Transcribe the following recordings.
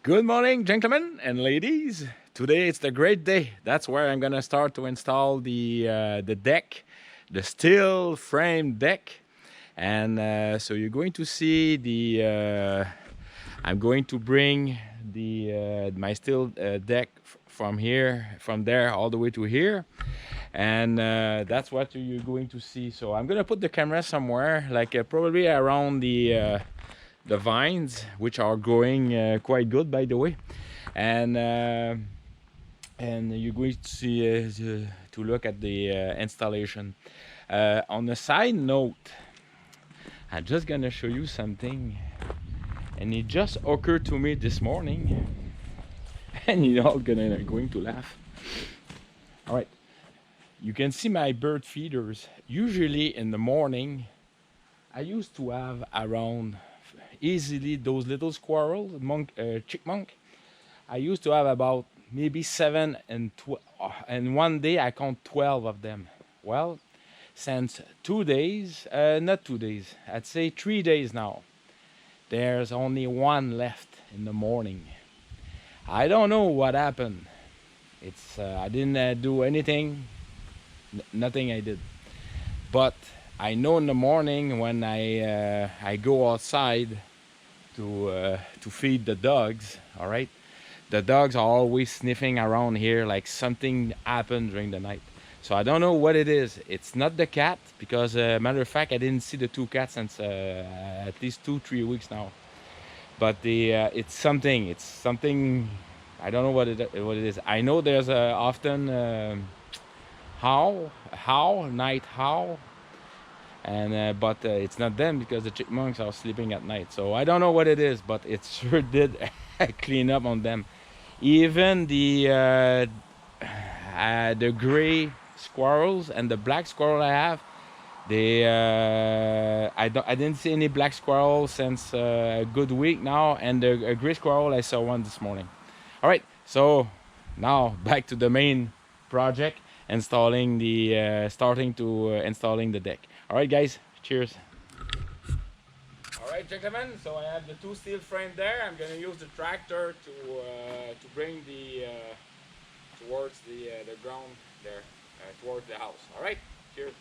Good morning, gentlemen and ladies. Today it's the great day. That's where I'm gonna start to install the deck, the steel frame deck, and so you're going to see the. I'm going to bring the my steel deck from there, all the way to here, and that's what you're going to see. So I'm gonna put the camera somewhere, like probably around the vines, which are growing quite good, by the way, and you're going to see to look at the installation. On a side note, I'm just gonna show you something, and it just occurred to me this morning, and you're all going to laugh. All right, you can see my bird feeders. Usually in the morning, I used to have around easily those little squirrels, chipmunk. I used to have about maybe 7 and one day I count 12 of them. Well, since 2 days, not 2 days, I'd say 3 days now, there's only one left in the morning. I don't know what happened. It's I didn't do anything, nothing I did. But I know in the morning when I go outside to feed the dogs. All right, the dogs are always sniffing around here like something happened during the night. So I don't know what it is. It's not the cat because, matter of fact, I didn't see the two cats since at least 2-3 weeks now. But it's something. It's something. I don't know what it is. I know there's often night howl, and but it's not them because the chipmunks are sleeping at night. So I don't know what it is, but it sure did clean up on them. Even the gray squirrels and the black squirrel I have, they I didn't see any black squirrels since a good week now, and the gray squirrel, I saw one this morning. All right, so now back to the main project, installing the starting to installing the deck. All right, guys, cheers. All right, gentlemen, so I have the two steel frame there. I'm gonna use the tractor to bring the towards the ground there, towards the house. All right, cheers.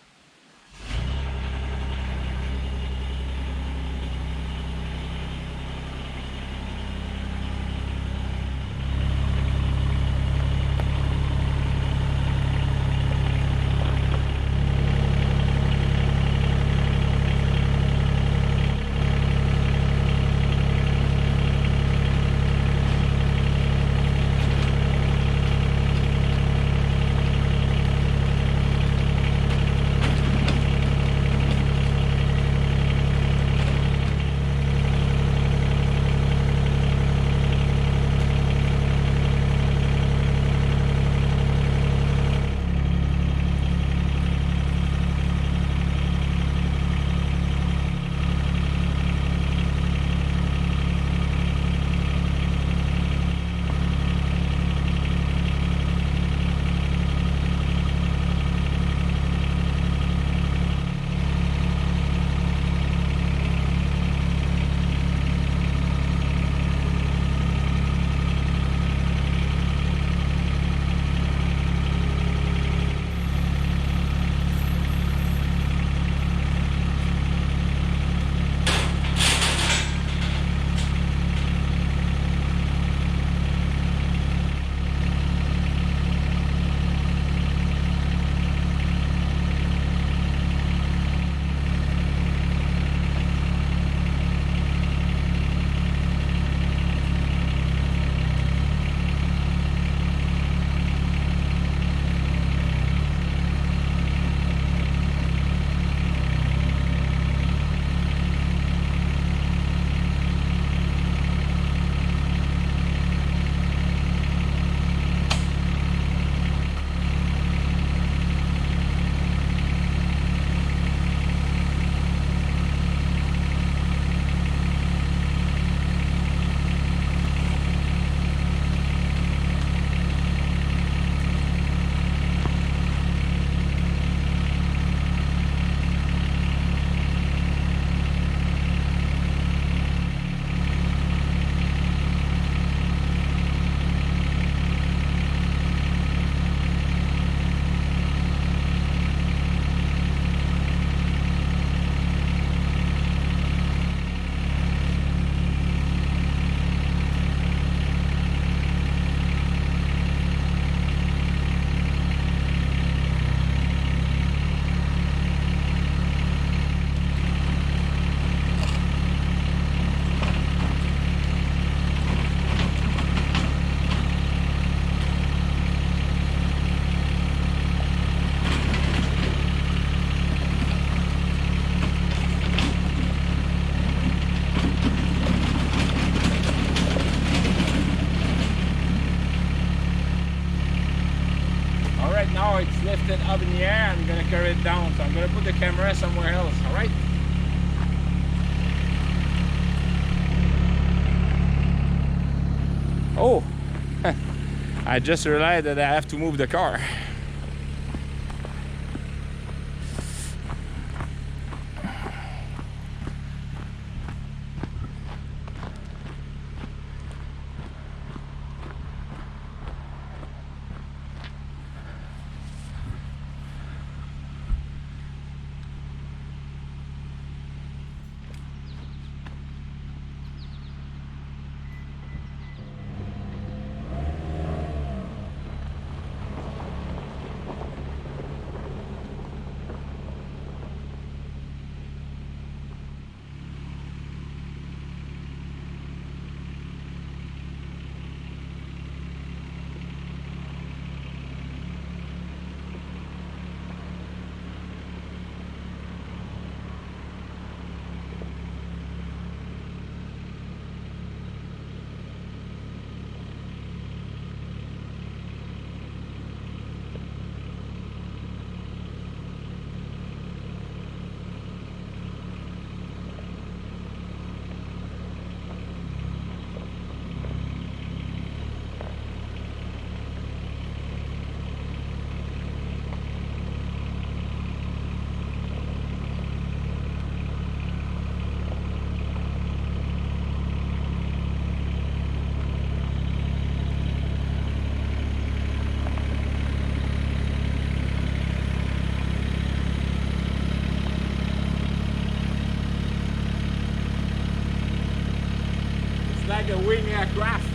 lift it up in the air, I'm gonna carry it down. So I'm gonna put the camera somewhere else, all right? Oh, I just realized that I have to move the car. Like a wing aircraft.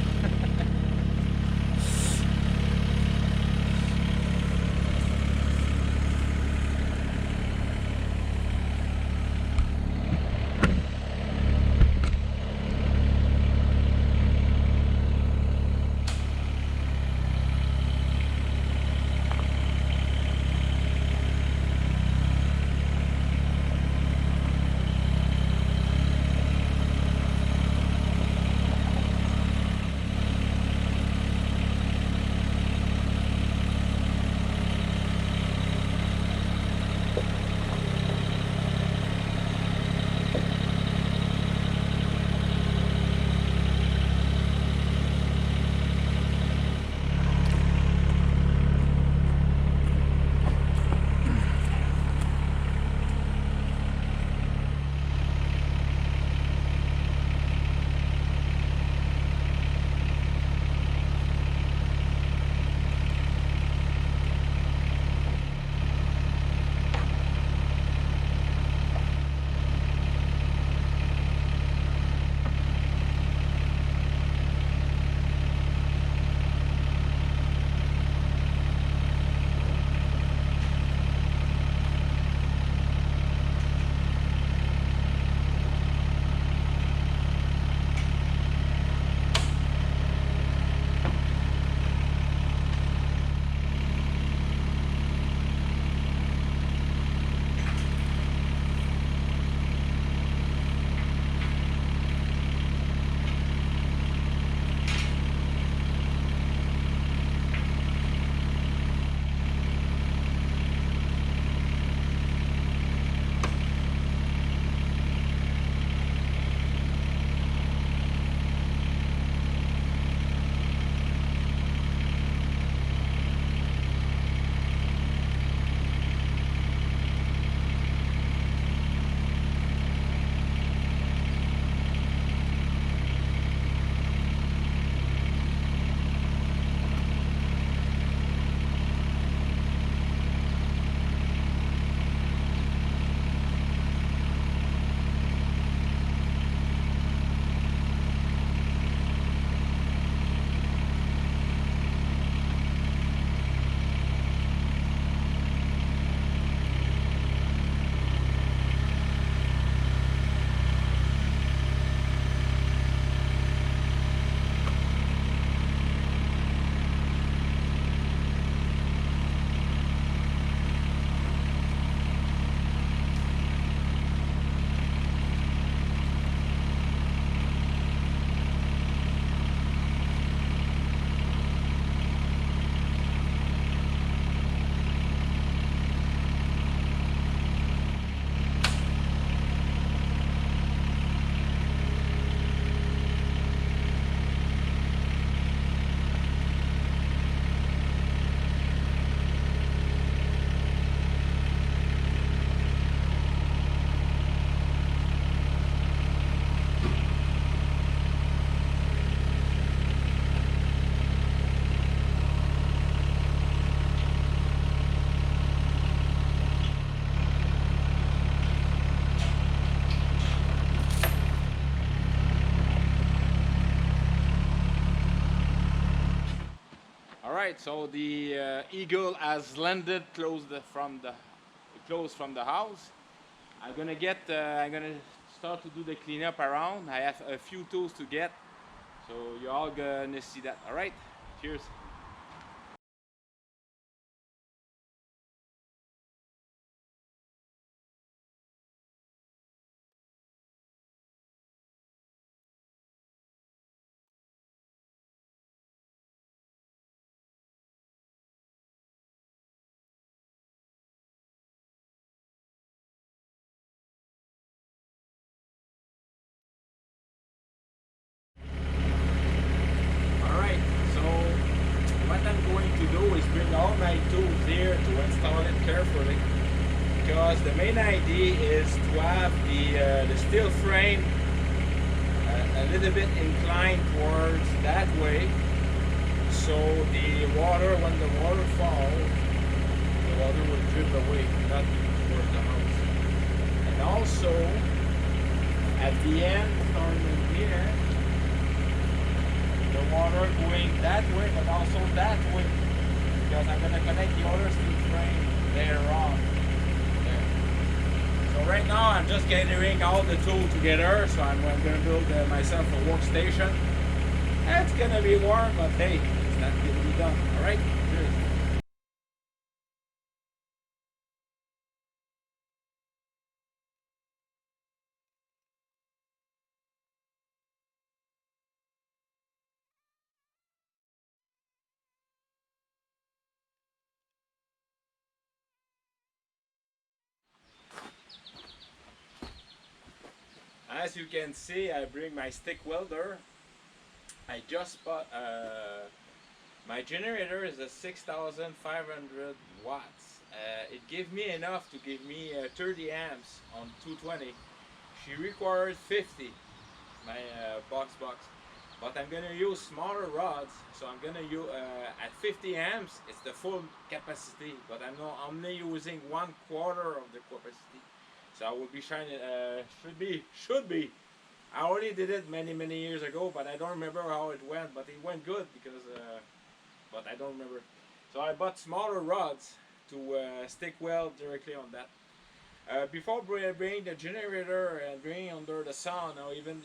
right, so the Eagle has landed close from the house. I'm gonna start to do the cleanup around. I have a few tools to get, so you're all gonna see that. All right, cheers. All right, so what I'm going to do is bring all my tools here to install it carefully, because the main idea is to have the steel frame a little bit inclined towards that way, so the water, when the water falls, the water will drip away, not towards the house. And also, at the end, starting here, the water going that way, but also that way, because I'm going to connect the other steel frame later on. There. So right now, I'm just gathering all the tools together, so I'm going to build myself a workstation. It's going to be warm, but hey, it's not going to be done. All right? Cheers. As you can see, I bring my stick welder. I just bought my generator is a 6,500 watts. It gave me enough to give me 30 amps on 220. She requires 50, my box. But I'm gonna use smaller rods, so I'm gonna use at 50 amps. It's the full capacity, but I'm only using 1/4 of the capacity. So I will be shining. Should be. I already did it many years ago, but I don't remember how it went. But it went good because, but I don't remember. So I bought smaller rods to stick weld directly on that. Before bringing the generator and bringing under the sun or even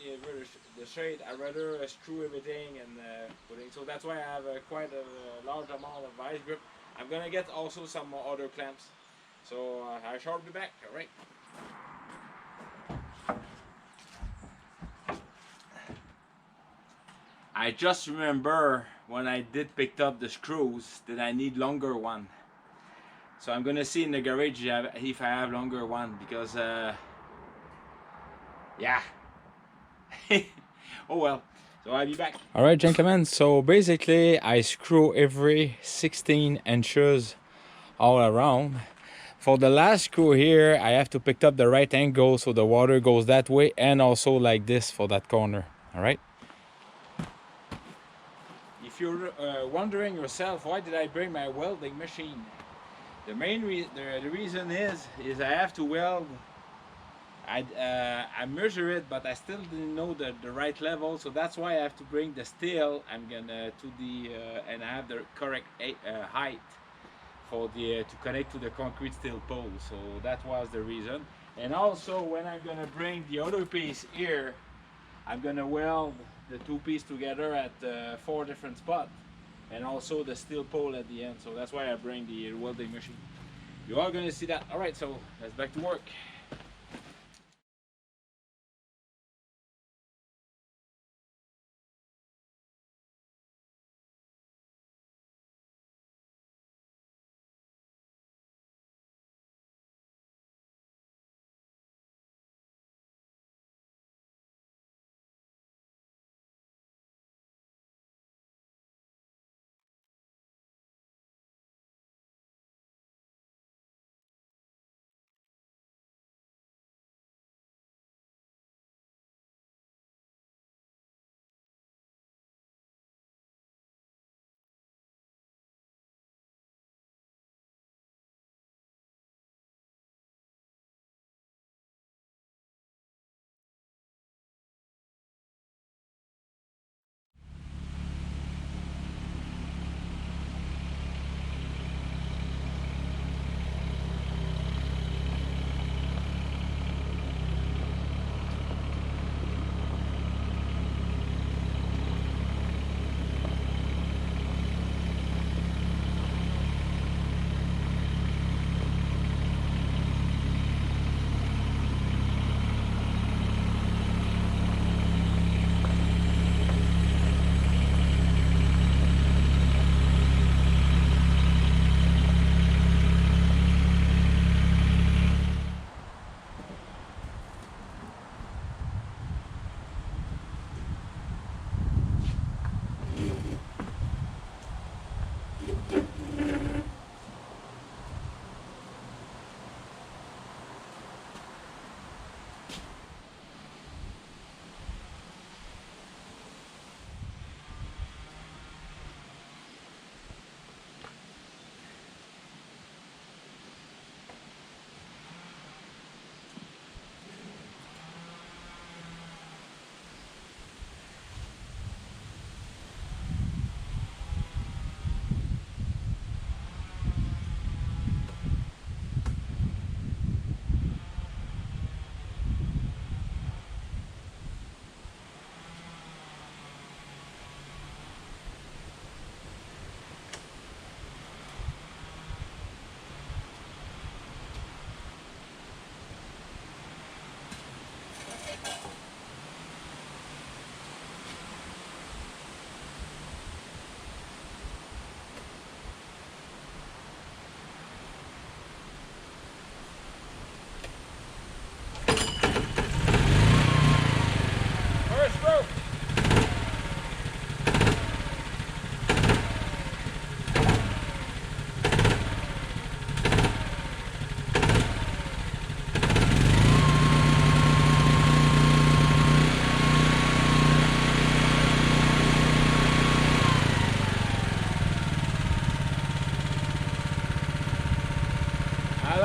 the shade, I rather screw everything and putting. So that's why I have quite a large amount of vice grip. I'm gonna get also some other clamps. So I shall be back. All right. I just remember when I did picked up the screws that I need longer one. So I'm gonna see in the garage if I have longer one because yeah. Oh well. So I'll be back. All right, gentlemen. So basically, I screw every 16 inches all around. For the last screw here, I have to pick up the right angle so the water goes that way, and also like this for that corner. All right. If you're wondering yourself, why did I bring my welding machine? The main the reason is I have to weld. I measure it, but I still didn't know the right level, so that's why I have to bring the steel. I'm gonna to the and I have the correct height for the to connect to the concrete steel pole. So that was the reason. And also, when I'm gonna bring the other piece here, I'm gonna weld the two pieces together at 4 different spots, and also the steel pole at the end. So that's why I bring the welding machine. You are gonna see that. All right, so let's back to work.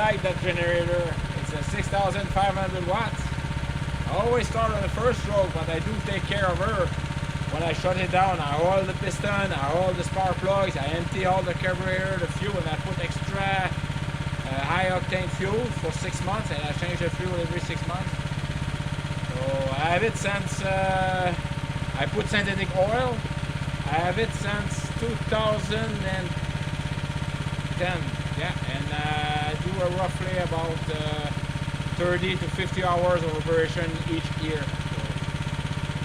like that generator. It's a 6,500 watts. I always start on the first stroke, but I do take care of her. When I shut it down, I oil the piston, I oil the spark plugs, I empty all the carburetor, the fuel, and I put extra high octane fuel for 6 months, and I change the fuel every 6 months. So I have it since I put synthetic oil. I have it since 2010. Yeah, and I do roughly about 30 to 50 hours of operation each year. So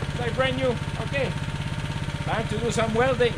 it's like brand new. Okay, time to do some welding.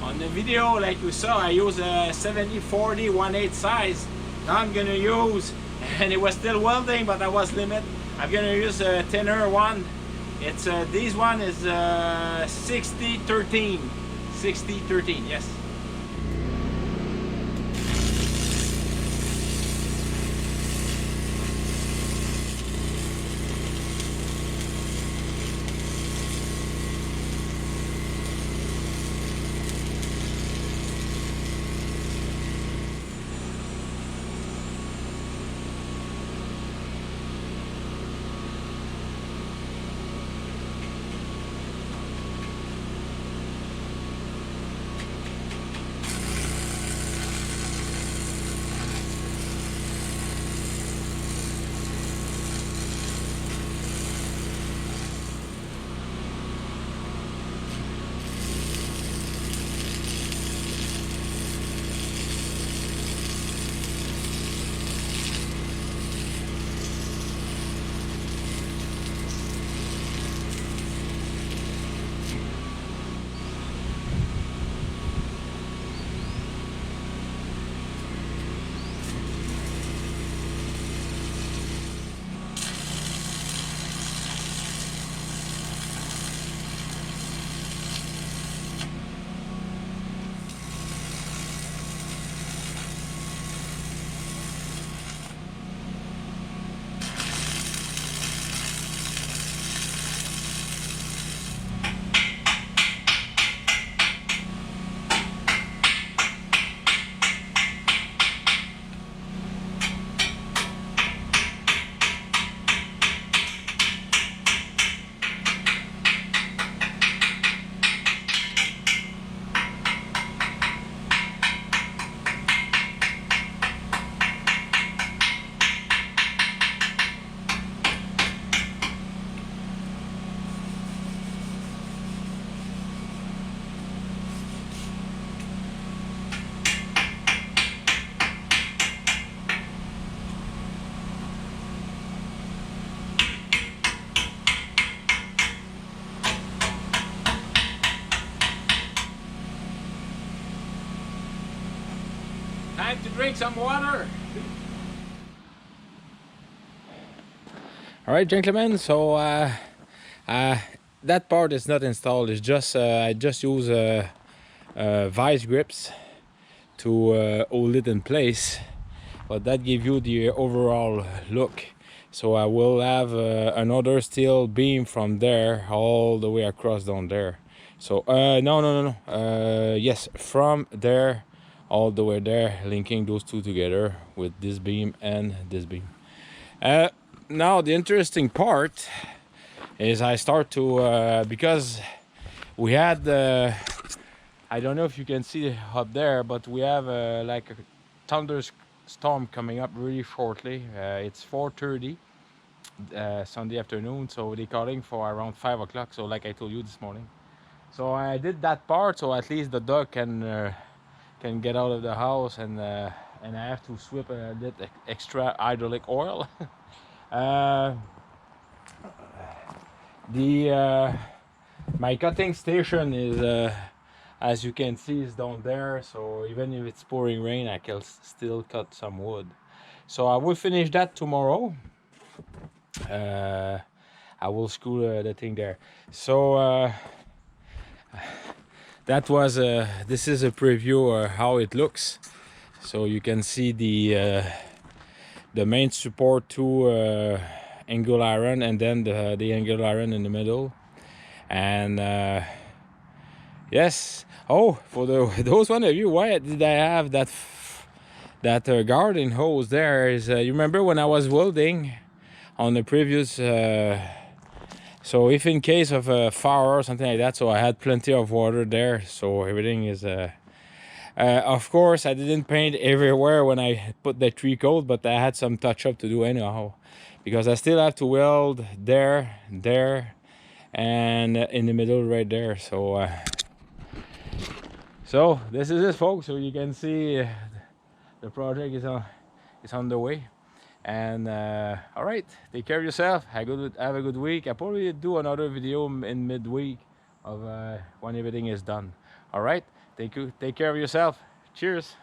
On the video, like you saw, I use a 70-40 1/8 size. Now I'm gonna use, and it was still welding, but I was limit. I'm gonna use a thinner one. It's this one is 60-13. 60-13, yes. Time to drink some water. All right, gentlemen. So that part is not installed. It's just I just use vice grips to hold it in place, but that gives you the overall look. So I will have another steel beam from there all the way across down there. So no. Yes, from there all the way there, linking those two together with this beam and this beam. Now the interesting part is I start to because we had I don't know if you can see up there, but we have like a thunderstorm coming up really shortly. It's 4:30 Sunday afternoon, so they're calling for around 5 o'clock. So like I told you this morning, so I did that part so at least the dog can get out of the house, and I have to swip a little extra hydraulic oil. My cutting station is as you can see, is down there, so even if it's pouring rain, I can still cut some wood. So I will finish that tomorrow. I will screw the thing there. So that was this is a preview how it looks. So you can see the main support to angle iron, and then the angle iron in the middle. And yes, oh, for those one of you, why did I have that garden hose there? Is you remember when I was welding on the previous so if in case of a fire or something like that, so I had plenty of water there, so everything is of course I didn't paint everywhere when I put the 3 coat, but I had some touch up to do anyhow, because I still have to weld there, and in the middle right there. So so this is it, folks. So you can see the project is on the way. And all right, take care of yourself. Have a good week. I'll probably do another video in midweek of when everything is done. All right, take care of yourself. Cheers.